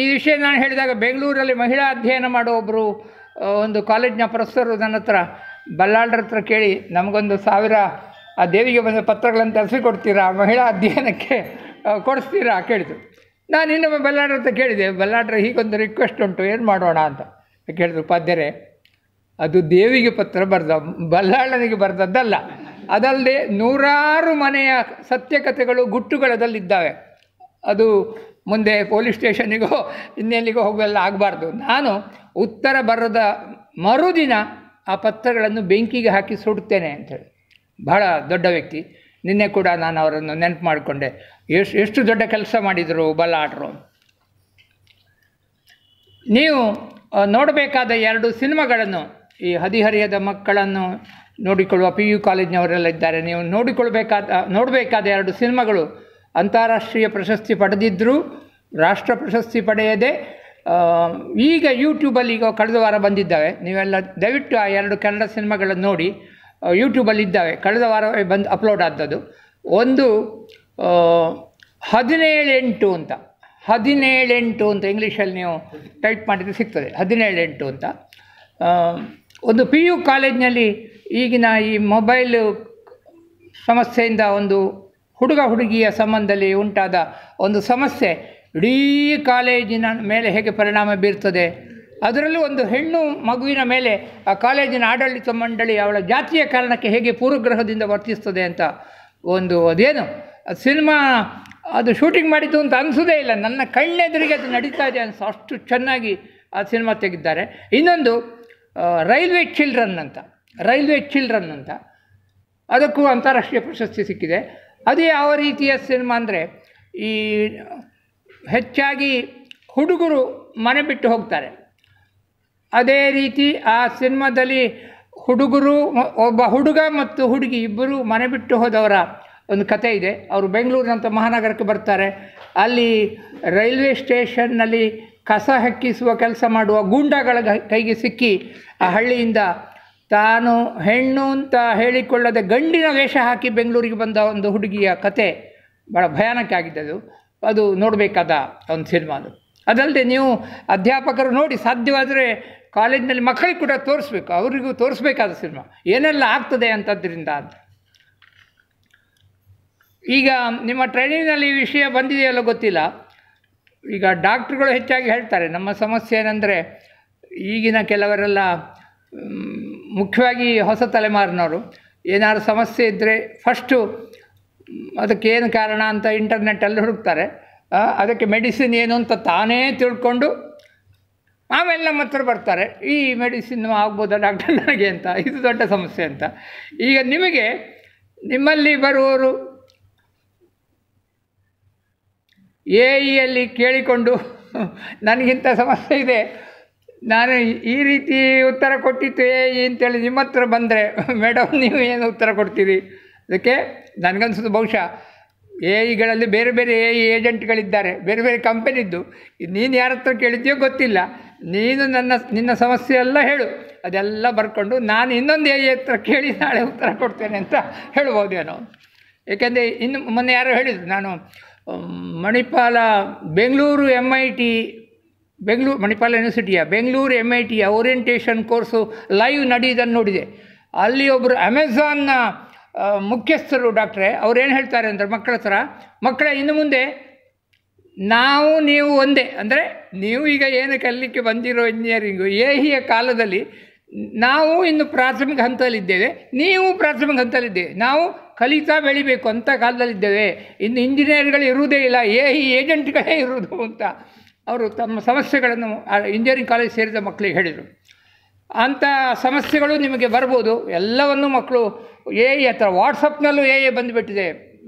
[SPEAKER 1] ಈ ವಿಷಯ ನಾನು ಹೇಳಿದಾಗ ಬೆಂಗಳೂರಲ್ಲಿ ಮಹಿಳಾ ಅಧ್ಯಯನ ಮಾಡೋ ಒಬ್ಬರು ಒಂದು ಕಾಲೇಜಿನ ಪ್ರೊಫೆಸರು ನನ್ನ ಹತ್ರ, ಬಲ್ಲಾಳರ ಹತ್ರ ಕೇಳಿ ನಮಗೊಂದು 1000 ಆ ದೇವಿಗೆ ಬಂದ ಪತ್ರಗಳನ್ನು ತರಿಸಿಕೊಡ್ತೀರಾ, ಮಹಿಳಾ ಅಧ್ಯಯನಕ್ಕೆ ಕೊಡಿಸ್ತೀರಾ ಕೇಳಿದರು. ನಾನು ಇನ್ನೊಮ್ಮೆ ಬಲ್ಲಾಳರ ಹತ್ರ ಕೇಳಿದೆ, ಬಲ್ಲಾಳರ ಹೀಗೊಂದು ರಿಕ್ವೆಸ್ಟ್ ಉಂಟು, ಏನು ಮಾಡೋಣ ಅಂತ ಕೇಳಿದ್ರು. ಉಪಾಧ್ಯಾಯರೇ, ಅದು ದೇವಿಗೆ ಪತ್ರ ಬರೆದ, ಬಲ್ಲಾಳನಿಗೆ ಬರೆದದ್ದಲ್ಲ. ಅದಲ್ಲದೆ ನೂರಾರು ಮನೆಯ ಸತ್ಯಕಥೆಗಳು, ಗುಟ್ಟುಗಳದಲ್ಲಿದ್ದಾವೆ. ಅದು ಮುಂದೆ ಪೊಲೀಸ್ ಸ್ಟೇಷನ್ನಿಗೋ ಇನ್ನೆಲ್ಲಿಗೋ ಹೋಗುವೆಲ್ಲ ಆಗಬಾರ್ದು. ನಾನು ಉತ್ತರ ಬರದ ಮರುದಿನ ಆ ಪತ್ರಗಳನ್ನು ಬೆಂಕಿಗೆ ಹಾಕಿ ಸುಡುತ್ತೇನೆ ಅಂಥೇಳಿ. ಬಹಳ ದೊಡ್ಡ ವ್ಯಕ್ತಿ. ನಿನ್ನೆ ಕೂಡ ನಾನು ಅವರನ್ನು ನೆನಪು ಮಾಡಿಕೊಂಡೆ. ಎಷ್ಟು ದೊಡ್ಡ ಕೆಲಸ ಮಾಡಿದರು ಬಲ್ಲಾಳರು. ನೀವು ನೋಡಬೇಕಾದ 2 ಸಿನಿಮಾಗಳನ್ನು, ಈ ಹದಿಹರಿಯದ ಮಕ್ಕಳನ್ನು ನೋಡಿಕೊಳ್ಳುವ PU ಕಾಲೇಜಿನವರೆಲ್ಲ ಇದ್ದಾರೆ, ನೀವು ನೋಡಬೇಕಾದ 2 ಸಿನಿಮಾಗಳು ಅಂತಾರಾಷ್ಟ್ರೀಯ ಪ್ರಶಸ್ತಿ ಪಡೆದಿದ್ದರೂ ರಾಷ್ಟ್ರ ಪ್ರಶಸ್ತಿ ಪಡೆಯದೆ ಈಗ ಯೂಟ್ಯೂಬಲ್ಲಿ ಈಗ ಕಳೆದ ವಾರ ಬಂದಿದ್ದಾವೆ. ನೀವೆಲ್ಲ ದಯವಿಟ್ಟು ಆ 2 ಕನ್ನಡ ಸಿನಿಮಾಗಳನ್ನು ನೋಡಿ. ಯೂಟ್ಯೂಬಲ್ಲಿ ಇದ್ದಾವೆ, ಕಳೆದ ವಾರವೇ ಬಂದು ಅಪ್ಲೋಡ್ ಆದದ್ದು. ಒಂದು 17 ಅಂತ 17 ಅಂತ ಇಂಗ್ಲೀಷಲ್ಲಿ ನೀವು ಟೈಪ್ ಮಾಡಿದರೆ ಸಿಗ್ತದೆ. 17 ಅಂತ ಒಂದು PU ಕಾಲೇಜಿನಲ್ಲಿ ಈಗಿನ ಈ ಮೊಬೈಲು ಸಮಸ್ಯೆಯಿಂದ ಒಂದು ಹುಡುಗ ಹುಡುಗಿಯ ಸಂಬಂಧದಲ್ಲಿ ಉಂಟಾದ ಒಂದು ಸಮಸ್ಯೆ ಇಡೀ ಕಾಲೇಜಿನ ಮೇಲೆ ಹೇಗೆ ಪರಿಣಾಮ ಬೀರ್ತದೆ, ಅದರಲ್ಲೂ ಒಂದು ಹೆಣ್ಣು ಮಗುವಿನ ಮೇಲೆ ಆ ಕಾಲೇಜಿನ ಆಡಳಿತ ಮಂಡಳಿ ಅವಳ ಜಾತಿಯ ಕಾರಣಕ್ಕೆ ಹೇಗೆ ಪೂರ್ವಗ್ರಹದಿಂದ ವರ್ತಿಸ್ತದೆ ಅಂತ ಒಂದು ಅದೇನು ಸಿನಿಮಾ ಅದು ಶೂಟಿಂಗ್ ಮಾಡಿದ್ದು ಅಂತ ಅನಿಸೋದೇ ಇಲ್ಲ. ನನ್ನ ಕಣ್ಣೆದುರಿಗೆ ಅದು ನಡೀತಾ ಇದೆ ಅನಿಸೋ ಅಷ್ಟು ಚೆನ್ನಾಗಿ ಆ ಸಿನಿಮಾ ತೆಗೆದಿದ್ದಾರೆ. ಇನ್ನೊಂದು ರೈಲ್ವೆ ಚಿಲ್ಡ್ರನ್ ಅಂತ ಅದಕ್ಕೂ ಅಂತಾರಾಷ್ಟ್ರೀಯ ಪ್ರಶಸ್ತಿ ಸಿಕ್ಕಿದೆ. ಅದು ಯಾವ ರೀತಿಯ ಸಿನಿಮಾ ಅಂದರೆ, ಈ ಹೆಚ್ಚಾಗಿ ಹುಡುಗರು ಮನೆ ಬಿಟ್ಟು ಹೋಗ್ತಾರೆ. ಅದೇ ರೀತಿ ಆ ಸಿನಿಮಾದಲ್ಲಿ ಒಬ್ಬ ಹುಡುಗ ಮತ್ತು ಹುಡುಗಿ ಇಬ್ಬರು ಮನೆ ಬಿಟ್ಟು ಹೋದವರ ಒಂದು ಕತೆ ಇದೆ. ಅವರು ಬೆಂಗಳೂರಿನಂಥ ಮಹಾನಗರಕ್ಕೆ ಬರ್ತಾರೆ. ಅಲ್ಲಿ ರೈಲ್ವೆ ಸ್ಟೇಷನ್ನಲ್ಲಿ ಕಸ ಹಾಕಿಸುವ ಕೆಲಸ ಮಾಡುವ ಗೂಂಡಾಗಳ ಕೈಗೆ ಸಿಕ್ಕಿ ಆ ಹಳ್ಳಿಯಿಂದ ತಾನು ಹೆಣ್ಣು ಅಂತ ಹೇಳಿಕೊಳ್ಳದೆ ಗಂಡಿನ ವೇಷ ಹಾಕಿ ಬೆಂಗಳೂರಿಗೆ ಬಂದ ಒಂದು ಹುಡುಗಿಯ ಕತೆ ಭಾಳ ಭಯಾನಕ ಆಗಿದ್ದದು. ಅದು ನೋಡಬೇಕಾದ ಒಂದು ಸಿನಿಮಾ ಅದು. ಅದಲ್ಲದೆ ನೀವು ಅಧ್ಯಾಪಕರು ನೋಡಿ, ಸಾಧ್ಯವಾದರೆ ಕಾಲೇಜಿನಲ್ಲಿ ಮಕ್ಕಳಿಗೆ ಕೂಡ ತೋರಿಸ್ಬೇಕು, ಅವರಿಗೂ ತೋರಿಸ್ಬೇಕಾದ ಸಿನಿಮಾ ಏನೆಲ್ಲ ಆಗ್ತದೆ ಅಂಥದ್ರಿಂದ ಅಂತ. ಈಗ ನಿಮ್ಮ ಟ್ರೈನಿಂಗ್ನಲ್ಲಿ ಈ ವಿಷಯ ಬಂದಿದೆಯಲ್ಲೋ ಗೊತ್ತಿಲ್ಲ. ಈಗ ಡಾಕ್ಟ್ರುಗಳು ಹೆಚ್ಚಾಗಿ ಹೇಳ್ತಾರೆ ನಮ್ಮ ಸಮಸ್ಯೆ ಏನಂದರೆ, ಈಗಿನ ಕೆಲವರೆಲ್ಲ ಮುಖ್ಯವಾಗಿ ಹೊಸ ತಲೆಮಾರಿನವರು ಏನಾದ್ರು ಸಮಸ್ಯೆ ಇದ್ದರೆ ಫಸ್ಟು ಅದಕ್ಕೇನು ಕಾರಣ ಅಂತ ಇಂಟರ್ನೆಟ್ಟಲ್ಲಿ ಹುಡುಕ್ತಾರೆ. ಅದಕ್ಕೆ ಮೆಡಿಸಿನ್ ಏನು ಅಂತ ತಾನೇ ತಿಳ್ಕೊಂಡು ಆಮೇಲೆ ನಮ್ಮ ಹತ್ರ ಬರ್ತಾರೆ, ಈ ಮೆಡಿಸಿನ್ ಆಗ್ಬೋದಾ ಡಾಕ್ಟರ್ ನನಗೆ ಅಂತ, ಇದು ದೊಡ್ಡ ಸಮಸ್ಯೆ ಅಂತ. ಈಗ ನಿಮ್ಮಲ್ಲಿ ಬರುವವರು ಎಲ್ಲಿ ಕೇಳಿಕೊಂಡು ನನಗಿಂತ ಸಮಸ್ಯೆ ಇದೆ, ನಾನು ಈ ರೀತಿ ಉತ್ತರ ಕೊಟ್ಟಿತ್ತು ಅಂತೇಳಿ ನಿಮ್ಮ ಹತ್ರ ಬಂದರೆ, ಮೇಡಮ್ ನೀವು ಏನು ಉತ್ತರ ಕೊಡ್ತೀರಿ? ಅದಕ್ಕೆ ನನಗನ್ಸೋದು ಬಹುಶಃ ಗಳಲ್ಲಿ ಬೇರೆ ಬೇರೆ ಏಜೆಂಟ್ಗಳಿದ್ದಾರೆ, ಬೇರೆ ಬೇರೆ ಕಂಪನಿದ್ದು. ನೀನು ಯಾರ ಹತ್ರ ಕೇಳಿದ್ಯೋ ಗೊತ್ತಿಲ್ಲ, ನೀನು ನಿನ್ನ ಸಮಸ್ಯೆ ಎಲ್ಲ ಹೇಳು, ಅದೆಲ್ಲ ಬರ್ಕೊಂಡು ನಾನು ಇನ್ನೊಂದು ಹತ್ರ ಕೇಳಿ ನಾಳೆ ಉತ್ತರ ಕೊಡ್ತೇನೆ ಅಂತ ಹೇಳ್ಬೋದೇನೋ. ಏಕೆಂದರೆ ಇನ್ನು ಮೊನ್ನೆ ಯಾರೋ ಹೇಳಿದರು, ನಾನು ಮಣಿಪಾಲ ಬೆಂಗಳೂರು ಮಣಿಪಾಲ ಯೂನಿವರ್ಸಿಟಿಯ Bengaluru MIT orientation course live ನಡೆಯೋದನ್ನು ನೋಡಿದೆ. ಅಲ್ಲಿ ಒಬ್ಬರು ಅಮೆಝಾನ್ನ ಮುಖ್ಯಸ್ಥರು ಡಾಕ್ಟ್ರೇ, ಅವ್ರೇನು ಹೇಳ್ತಾರೆ ಅಂದರೆ ಮಕ್ಕಳೇ ಇನ್ನು ಮುಂದೆ ನೀವು ಒಂದೇ, ಅಂದರೆ ನೀವು ಈಗ ಏನು ಕಲಿಲಿಕ್ಕೆ ಬಂದಿರೋ ಇಂಜಿನಿಯರಿಂಗು ಎಹಿಯ ಕಾಲದಲ್ಲಿ ನಾವು ಇನ್ನು ಪ್ರಾಥಮಿಕ ಹಂತದಲ್ಲಿದ್ದೇವೆ, ನೀವು ಪ್ರಾಥಮಿಕ ಹಂತದಲ್ಲಿದ್ದೇವೆ, ನಾವು ಕಲಿತಾ ಬೆಳಿಬೇಕು ಅಂತ ಕಾಲದಲ್ಲಿದ್ದೇವೆ, ಇನ್ನು ಇಂಜಿನಿಯರ್ಗಳು ಇರುವುದೇ ಇಲ್ಲ, ಏಜೆಂಟ್ಗಳೇ ಇರುವುದು ಅಂತ ಅವರು ತಮ್ಮ ಸಮಸ್ಯೆಗಳನ್ನು ಇಂಜಿನಿಯರಿಂಗ್ ಕಾಲೇಜ್ ಸೇರಿದ ಮಕ್ಕಳಿಗೆ ಹೇಳಿದರು. ಅಂಥ ಸಮಸ್ಯೆಗಳು ನಿಮಗೆ ಬರ್ಬೋದು. ಎಲ್ಲವನ್ನು ಮಕ್ಕಳು ಅಥವಾ ವಾಟ್ಸಪ್ನಲ್ಲೂ ಬಂದುಬಿಟ್ಟಿದೆ,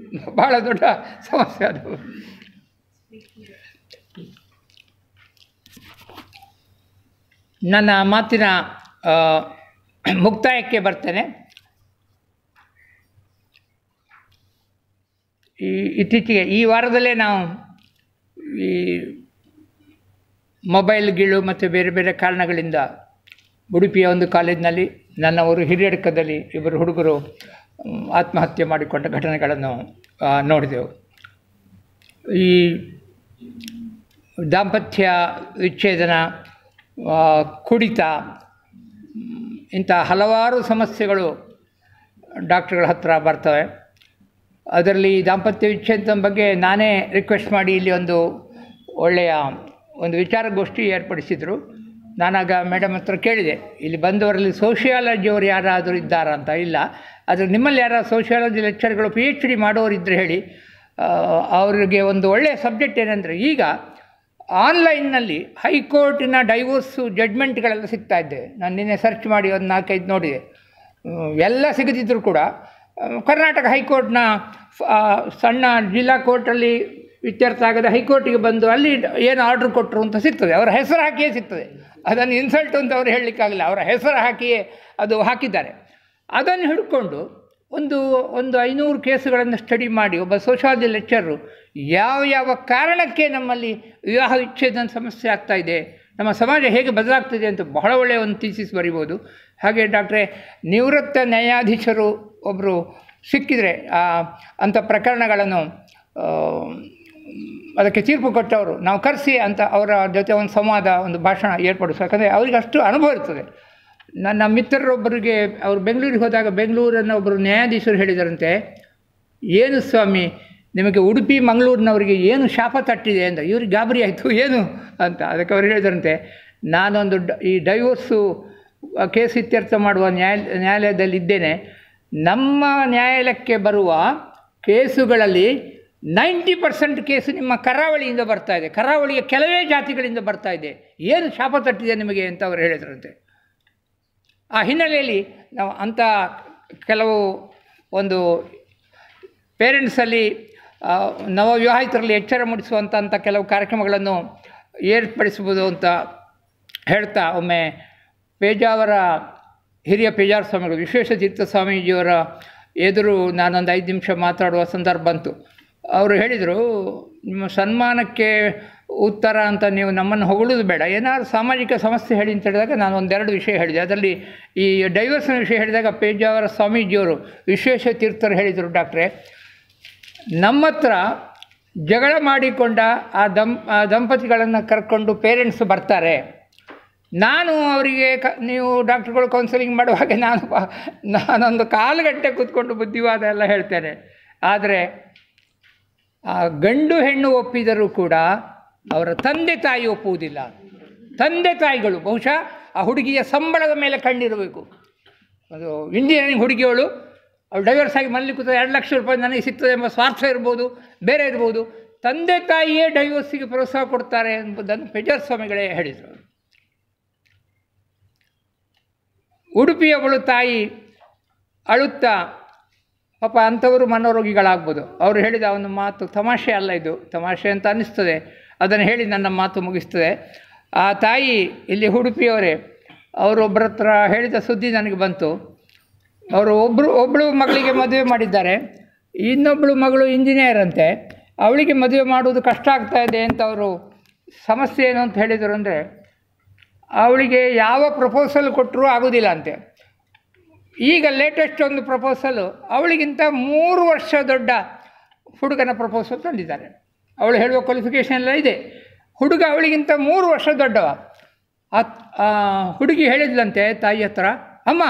[SPEAKER 1] ಭಾಳ ದೊಡ್ಡ ಸಮಸ್ಯೆ ಅದು. ನನ್ನ ಮಾತಿನ ಮುಕ್ತಾಯಕ್ಕೆ ಬರ್ತೇನೆ. ಇತ್ತೀಚೆಗೆ ಈ ವಾರದಲ್ಲೇ ನಾವು ಈ ಮೊಬೈಲ್ಗಳು ಮತ್ತು ಬೇರೆ ಬೇರೆ ಕಾರಣಗಳಿಂದ ಉಡುಪಿಯ ಒಂದು ಕಾಲೇಜಿನಲ್ಲಿ ನನ್ನವರು ಹಿರಿಯಡ್ಕದಲ್ಲಿ ಇಬ್ಬರು ಹುಡುಗರು ಆತ್ಮಹತ್ಯೆ ಮಾಡಿಕೊಂಡ ಘಟನೆಗಳನ್ನು ನೋಡಿದೆವು. ಈ ದಾಂಪತ್ಯ ವಿಚ್ಛೇದನ, ಕುಡಿತ, ಇಂಥ ಹಲವಾರು ಸಮಸ್ಯೆಗಳು ಡಾಕ್ಟ್ರುಗಳ ಹತ್ರ ಬರ್ತವೆ. ಅದರಲ್ಲಿ ದಾಂಪತ್ಯ ವಿಚ್ಛೇದನ ಬಗ್ಗೆ ನಾನೇ ರಿಕ್ವೆಸ್ಟ್ ಮಾಡಿ ಇಲ್ಲಿ ಒಂದು ಒಳ್ಳೆಯ ಒಂದು ವಿಚಾರಗೋಷ್ಠಿ ಏರ್ಪಡಿಸಿದರು. ನಾನಾಗ ಮೇಡಮ್ ಹತ್ರ ಕೇಳಿದೆ, ಇಲ್ಲಿ ಬಂದವರಲ್ಲಿ ಸೋಷಿಯಾಲಜಿಯವರು ಯಾರಾದರೂ ಇದ್ದಾರಾ ಅಂತ. ಇಲ್ಲ, ಆದರೆ ನಿಮ್ಮಲ್ಲಿ ಯಾರು ಸೋಷಿಯಾಲಜಿ ಲೆಕ್ಚರ್ಗಳು PhD ಮಾಡೋರಿದ್ದರೆ ಹೇಳಿ. ಅವರಿಗೆ ಒಂದು ಒಳ್ಳೆಯ ಸಬ್ಜೆಕ್ಟ್ ಏನಂದರೆ, ಈಗ ಆನ್ಲೈನ್ನಲ್ಲಿ ಹೈಕೋರ್ಟಿನ ಡೈವೋರ್ಸು ಜಡ್ಮೆಂಟ್ಗಳೆಲ್ಲ ಸಿಗ್ತಾಯಿದ್ದೆ. ನಾನು ನಿನ್ನೆ ಸರ್ಚ್ ಮಾಡಿ ಒಂದು 4-5 ನೋಡಿದೆ. ಎಲ್ಲ ಸಿಗದಿದ್ದರೂ ಕೂಡ ಕರ್ನಾಟಕ ಹೈಕೋರ್ಟ್ನ ಸಣ್ಣ ಜಿಲ್ಲಾ ಕೋರ್ಟಲ್ಲಿ ಇತ್ಯರ್ಥ ಆಗದೆ ಹೈಕೋರ್ಟಿಗೆ ಬಂದು ಅಲ್ಲಿ ಏನು ಆರ್ಡ್ರ್ ಕೊಟ್ಟರು ಅಂತ ಸಿಗ್ತದೆ. ಅವರ ಹೆಸರು ಹಾಕಿಯೇ ಸಿಗ್ತದೆ. ಅದನ್ನು ಇನ್ಸಲ್ಟ್ ಅಂತ ಅವರು ಹೇಳಲಿಕ್ಕಾಗಲ್ಲ, ಅವರ ಹೆಸರು ಹಾಕಿಯೇ ಅದು ಹಾಕಿದ್ದಾರೆ. ಅದನ್ನು ಹಿಡ್ಕೊಂಡು ಒಂದು 500 ಕೇಸುಗಳನ್ನು ಸ್ಟಡಿ ಮಾಡಿ ಒಬ್ಬ ಸೋಷಿಯಾಲಜಿ ಲೆಕ್ಚರು ಯಾವ ಕಾರಣಕ್ಕೆ ನಮ್ಮಲ್ಲಿ ವಿವಾಹ ವಿಚ್ಛೇದನ ಸಮಸ್ಯೆ ಆಗ್ತಾಯಿದೆ, ನಮ್ಮ ಸಮಾಜ ಹೇಗೆ ಬದಲಾಗ್ತಿದೆ ಅಂತ ಬಹಳ ಒಳ್ಳೆಯ ಒಂದು ಥೀಸಿಸ್ ಬರಿಬೋದು. ಹಾಗೆ ಡಾಕ್ಟ್ರೇ, ನಿವೃತ್ತ ನ್ಯಾಯಾಧೀಶರು ಒಬ್ಬರು ಸಿಕ್ಕಿದರೆ ಅಂಥ ಪ್ರಕರಣಗಳನ್ನು ಅದಕ್ಕೆ ತೀರ್ಪು ಕೊಟ್ಟವರು ನಾವು ಕರೆಸಿ ಅಂತ ಅವರ ಜೊತೆ ಒಂದು ಸಂವಾದ, ಒಂದು ಭಾಷಣ ಏರ್ಪಡಿಸು. ಯಾಕಂದರೆ ಅವರಿಗೆ ಅಷ್ಟು ಅನುಭವ ಇರ್ತದೆ. ನನ್ನ ಮಿತ್ರರೊಬ್ಬರಿಗೆ ಅವರು ಬೆಂಗಳೂರಿಗೆ ಹೋದಾಗ ಬೆಂಗಳೂರನ್ನು ಒಬ್ಬರು ನ್ಯಾಯಾಧೀಶರು ಹೇಳಿದರಂತೆ, ಏನು ಸ್ವಾಮಿ ನಿಮಗೆ ಉಡುಪಿ ಮಂಗಳೂರಿನವರಿಗೆ ಏನು ಶಾಪ ತಟ್ಟಿದೆ ಅಂತ. ಇವ್ರಿಗೆ ಗಾಬರಿ ಆಯಿತು, ಏನು ಅಂತ. ಅದಕ್ಕೆ ಅವರು ಹೇಳಿದರಂತೆ, ನಾನೊಂದು ಈ ಡೈವೋರ್ಸು ಕೇಸ್ ಇತ್ಯರ್ಥ ಮಾಡುವ ನ್ಯಾಯಾಲಯದಲ್ಲಿದ್ದೇನೆ. ನಮ್ಮ ನ್ಯಾಯಾಲಯಕ್ಕೆ ಬರುವ ಕೇಸುಗಳಲ್ಲಿ 90% ಕೇಸು ನಿಮ್ಮ ಕರಾವಳಿಯಿಂದ ಬರ್ತಾಯಿದೆ, ಕರಾವಳಿಯ ಕೆಲವೇ ಜಾತಿಗಳಿಂದ ಬರ್ತಾಯಿದೆ, ಏನು ಶಾಪ ತಟ್ಟಿದೆ ನಿಮಗೆ ಅಂತ ಅವರು ಹೇಳಿದ್ರಂತೆ. ಆ ಹಿನ್ನೆಲೆಯಲ್ಲಿ ನಾವು ಅಂಥ ಕೆಲವು ಒಂದು ಪೇರೆಂಟ್ಸಲ್ಲಿ ನವವಿವಾಹಿತರಲ್ಲಿ ಎಚ್ಚರ ಮೂಡಿಸುವಂಥ ಕೆಲವು ಕಾರ್ಯಕ್ರಮಗಳನ್ನು ಏರ್ಪಡಿಸ್ಬೋದು ಅಂತ ಹೇಳ್ತಾ, ಒಮ್ಮೆ ಪೇಜಾವರ ಹಿರಿಯ ಪೇಜಾವರ ಸ್ವಾಮಿಗಳು ವಿಶ್ವೇಶತೀರ್ಥ ಸ್ವಾಮೀಜಿಯವರ ಎದುರು ನಾನೊಂದು 5 ನಿಮಿಷ ಮಾತಾಡುವ ಸಂದರ್ಭ ಬಂತು. ಅವರು ಹೇಳಿದರು, ನಿಮ್ಮ ಸನ್ಮಾನಕ್ಕೆ ಉತ್ತರ ಅಂತ ನೀವು ನಮ್ಮನ್ನು ಹೊಗಳೋದು ಬೇಡ, ಏನಾದ್ರು ಸಾಮಾಜಿಕ ಸಮಸ್ಯೆ ಹೇಳಿ ಅಂತ ಹೇಳಿದಾಗ ನಾನು 1-2 ವಿಷಯ ಹೇಳಿದೆ. ಅದರಲ್ಲಿ ಈ ಡೈವರ್ಸ್ನ ವಿಷಯ ಹೇಳಿದಾಗ ಪೇಜಾವರ ಸ್ವಾಮೀಜಿಯವರು ವಿಶ್ವೇಶತೀರ್ಥರು ಹೇಳಿದರು, ಡಾಕ್ಟ್ರೇ, ನಮ್ಮ ಹತ್ರ ಜಗಳ ಮಾಡಿಕೊಂಡ ಆ ದಂಪತಿಗಳನ್ನು ಕರ್ಕೊಂಡು ಪೇರೆಂಟ್ಸ್ ಬರ್ತಾರೆ. ನಾನು ಅವರಿಗೆ ನೀವು ಡಾಕ್ಟ್ರುಗಳು ಕೌನ್ಸಿಲಿಂಗ್ ಮಾಡುವಾಗ ನಾನೊಂದು 4 ಗಂಟೆ ಕೂತ್ಕೊಂಡು ಬುದ್ಧಿವಾದ ಎಲ್ಲ ಹೇಳ್ತೇನೆ. ಆದರೆ ಆ ಗಂಡು ಹೆಣ್ಣು ಒಪ್ಪಿದರೂ ಕೂಡ ಅವರ ತಂದೆ ತಾಯಿ ಒಪ್ಪುವುದಿಲ್ಲ. ತಂದೆ ತಾಯಿಗಳು ಬಹುಶಃ ಆ ಹುಡುಗಿಯ ಸಂಬಳದ ಮೇಲೆ ಕಣ್ಣಿರಬೇಕು. ಅದು ಇಂಜಿನಿಯರಿಂಗ್ ಹುಡುಗಿಯವಳು ಅವಳು ಡೈವರ್ಸ್ ಆಗಿ ಮನೇಲಿ ಕೂತ 2 ಲಕ್ಷ ರೂಪಾಯಿ ನನಗೆ ಸಿಗ್ತದೆ ಎಂಬ ಸ್ವಾರ್ಥ ಇರ್ಬೋದು, ಬೇರೆ ಇರ್ಬೋದು. ತಂದೆ ತಾಯಿಯೇ ಡೈವರ್ಸಿಗೆ ಪ್ರೋತ್ಸಾಹ ಕೊಡ್ತಾರೆ ಎಂಬುದನ್ನು ಪೆಜರ್ ಸ್ವಾಮಿಗಳೇ ಹೇಳಿದರು. ಉಡುಪಿಯವಳು ತಾಯಿ ಅಳುತ್ತಾ, ಪಾಪ ಅಂಥವರು ಮನೋರೋಗಿಗಳಾಗ್ಬೋದು, ಅವರು ಹೇಳಿದ ಒಂದು ಮಾತು ತಮಾಷೆ ಅಲ್ಲ, ಇದು ತಮಾಷೆ ಅಂತ ಅನ್ನಿಸ್ತದೆ, ಅದನ್ನು ಹೇಳಿ ನನ್ನ ಮಾತು ಮುಗಿಸ್ತದೆ. ಆ ತಾಯಿ ಇಲ್ಲಿ ಉಡುಪಿಯವರೇ, ಅವರೊಬ್ಬರ ಹತ್ರ ಹೇಳಿದ ಸುದ್ದಿ ನನಗೆ ಬಂತು. ಅವರು ಒಬ್ಬಳು ಮಗಳಿಗೆ ಮದುವೆ ಮಾಡಿದ್ದಾರೆ, ಇನ್ನೊಬ್ಬಳು ಮಗಳು ಇಂಜಿನಿಯರ್ ಅಂತೆ, ಅವಳಿಗೆ ಮದುವೆ ಮಾಡುವುದು ಕಷ್ಟ ಆಗ್ತಾ ಇದೆ ಅಂತ ಅವರು ಸಮಸ್ಯೆ ಏನು ಅಂತ ಹೇಳಿದರು ಅಂದರೆ, ಅವಳಿಗೆ ಯಾವ ಪ್ರಪೋಸಲ್ ಕೊಟ್ಟರೂ ಆಗೋದಿಲ್ಲ ಅಂತೆ. ಈಗ ಲೇಟೆಸ್ಟ್ ಒಂದು ಪ್ರಪೋಸಲು ಅವಳಿಗಿಂತ 3 ವರ್ಷ ದೊಡ್ಡ ಹುಡುಗನ ಪ್ರಪೋಸಲ್ ತಂದಿದ್ದಾರೆ. ಅವಳು ಹೇಳುವ ಕ್ವಾಲಿಫಿಕೇಷನ್ ಎಲ್ಲ ಇದೆ, ಹುಡುಗ ಅವಳಿಗಿಂತ 3 ವರ್ಷ ದೊಡ್ಡವ. ಹುಡುಗಿ ಹೇಳಿದ್ಲಂತೆ ತಾಯಿ ಹತ್ರ, ಅಮ್ಮ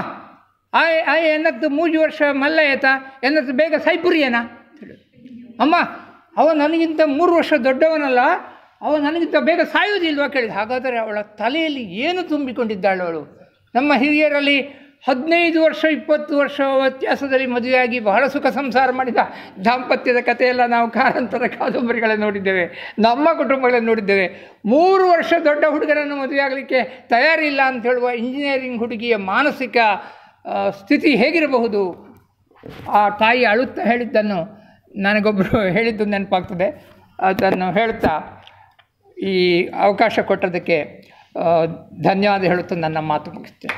[SPEAKER 1] ಎನ್ನತ್ತು 3 ವರ್ಷ ಮಲ್ಲ ಏತಾ ಎನ್ನತ್ತು ಬೇಗ ಸೈಪುರಿಯೇನಾ ಹೇಳಿ. ಅಮ್ಮ ಅವ ನನಗಿಂತ 3 ವರ್ಷ ದೊಡ್ಡವನಲ್ಲ, ಅವ ನನಗಿಂತ ಬೇಗ ಸಾಯುವುದಿಲ್ವಾ ಕೇಳಿದ. ಹಾಗಾದರೆ ಅವಳ ತಲೆಯಲ್ಲಿ ಏನು ತುಂಬಿಕೊಂಡಿದ್ದಾಳು ಅವಳು? ನಮ್ಮ ಹಿರಿಯರಲ್ಲಿ 15 ವರ್ಷ 20 ವರ್ಷ ವ್ಯತ್ಯಾಸದಲ್ಲಿ ಮದುವೆಯಾಗಿ ಬಹಳ ಸುಖ ಸಂಸಾರ ಮಾಡಿದ ದಾಂಪತ್ಯದ ಕಥೆಯೆಲ್ಲ ನಾವು ಕಾರಂತರ ಕಾದಂಬರಿಗಳನ್ನು ನೋಡಿದ್ದೇವೆ, ನಮ್ಮ ಕುಟುಂಬಗಳನ್ನು ನೋಡಿದ್ದೇವೆ. 3 ವರ್ಷ ದೊಡ್ಡ ಹುಡುಗರನ್ನು ಮದುವೆಯಾಗಲಿಕ್ಕೆ ತಯಾರಿಲ್ಲ ಅಂತ ಹೇಳುವ ಇಂಜಿನಿಯರಿಂಗ್ ಹುಡುಗಿಯ ಮಾನಸಿಕ ಸ್ಥಿತಿ ಹೇಗಿರಬಹುದು? ಆ ತಾಯಿ ಅಳುತ್ತಾ ಹೇಳಿದ್ದನ್ನು ನನಗೊಬ್ಬರು ಹೇಳಿದ್ದು ನೆನಪಾಗ್ತದೆ. ಅದನ್ನು ಹೇಳ್ತಾ ಈ ಅವಕಾಶ ಕೊಟ್ಟದಕ್ಕೆ ಧನ್ಯವಾದ ಹೇಳುತ್ತಾ ನನ್ನ ಮಾತು ಮುಗಿಸ್ತೇನೆ.